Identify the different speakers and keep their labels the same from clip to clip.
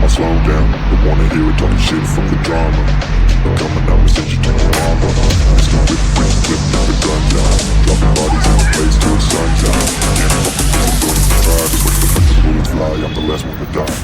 Speaker 1: I'ma slow down. Don't wanna hear it talking shit from the drama. Keep it coming, I'ma send you to your mama. It's the whip, whip, whip, with the guns out. Dropping bodies in the place till the sun's out. Can't fuck with this, I'm going to try. Cause when the bullets fly, I'm the last one to die.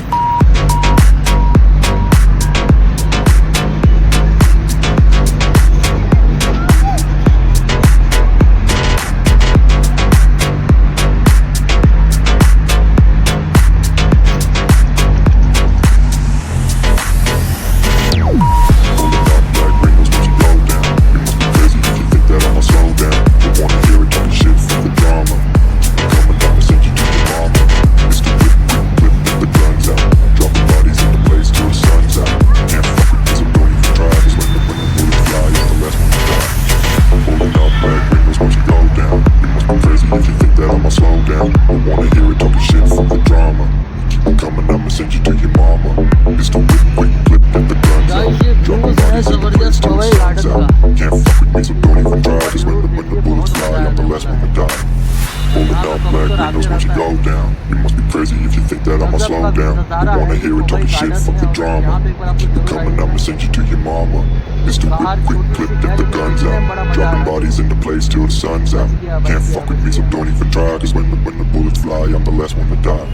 Speaker 1: Shit from the drama. Keep it coming, I'ma send you to your mama. It's the whip, quick clip, get the guns out. Dropping bodies in the place till the sun's out. Can't fuck with me, so don't even try. Cause when the bullets fly, I'm the last one to die.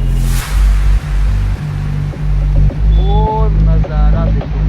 Speaker 2: Oh, नजारा देखो.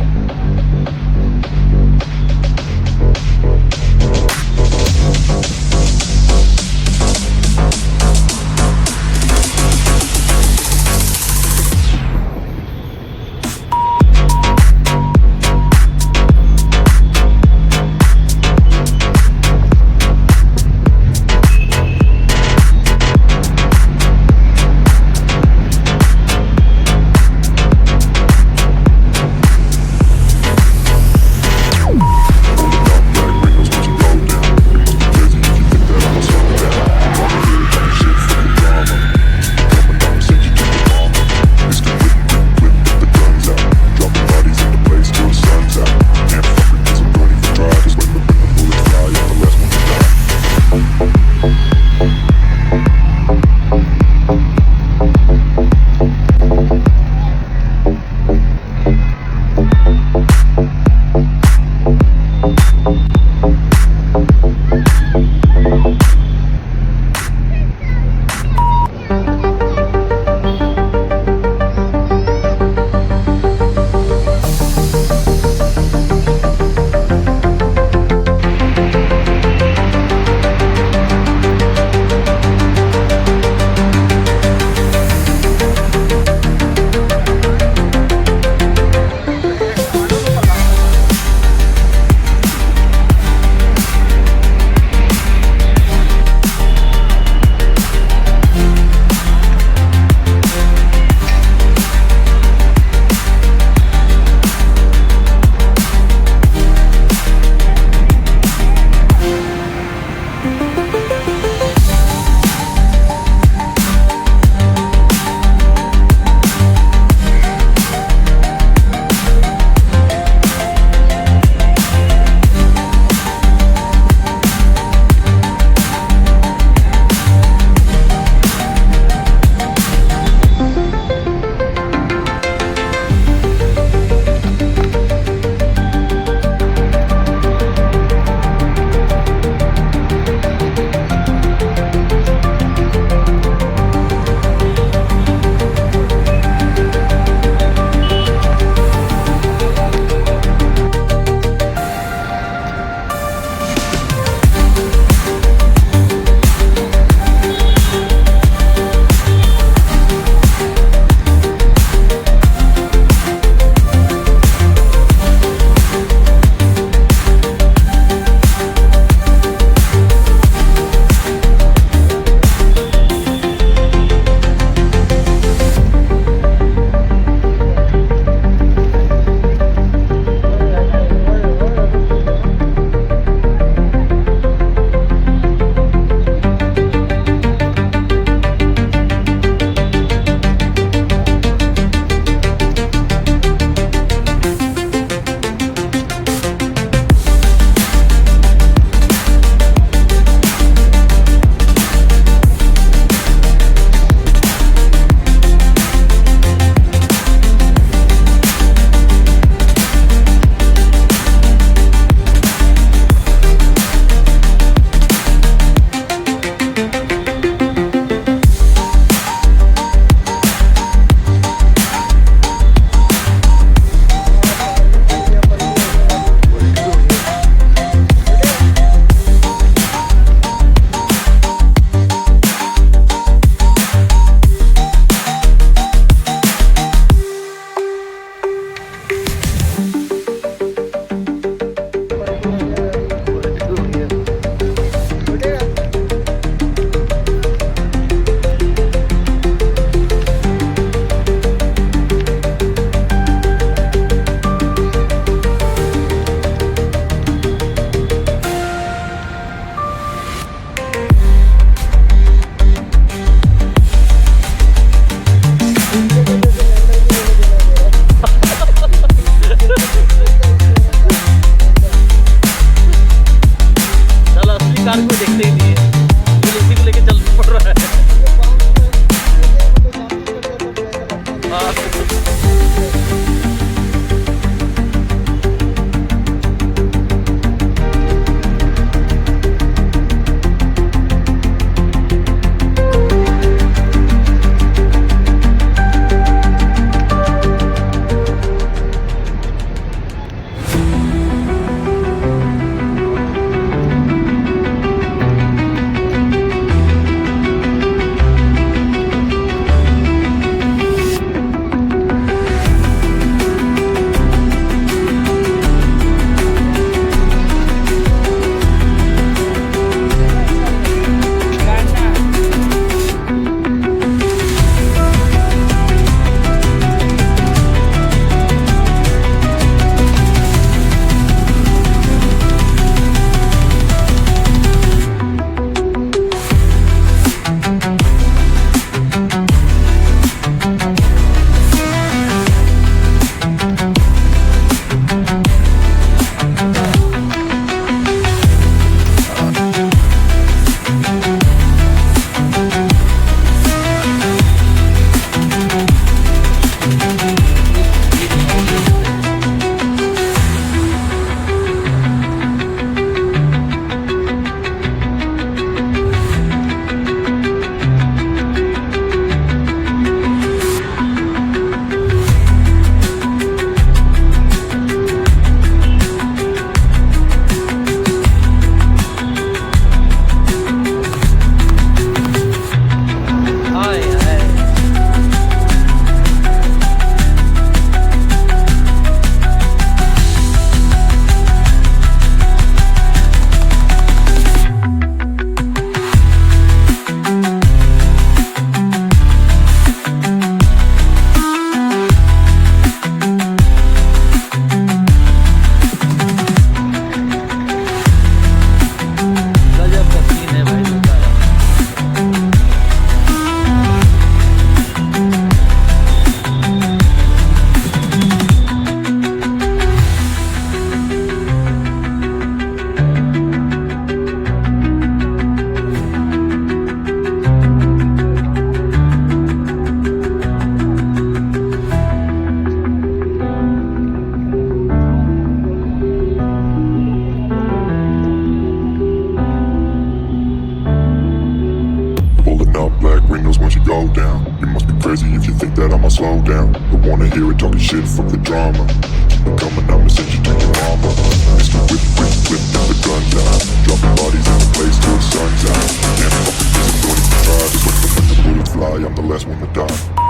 Speaker 1: down. You must be crazy if you think that I'ma slow down. Don't wanna hear it talking shit, fuck the drama. Keep it coming, I'ma send you to your mama. Mr. Whip, whip, whip, get the guns out. Dropping bodies in the place till the sun's out. Can't fuck with this, I'm going to try. Just when the bullets fly, I'm the last one to die.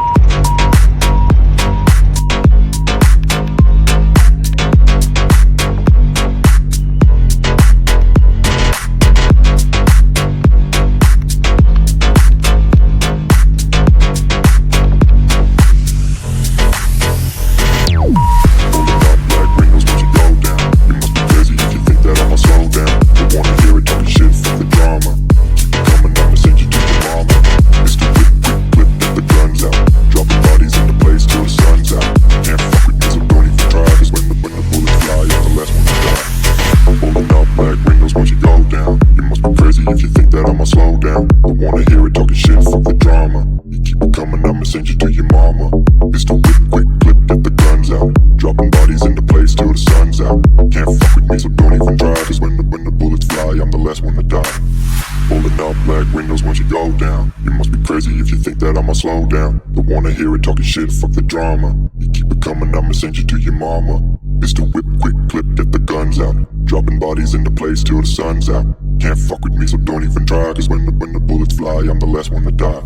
Speaker 1: Slow down, don't wanna hear it talking shit, fuck the drama. You keep it coming, I'ma send you to your mama. Mr. Whip, quick clip, get the guns out. Dropping bodies into place till the sun's out. Can't fuck with me, so don't even try. Cause when the bullets fly, I'm the last one to die.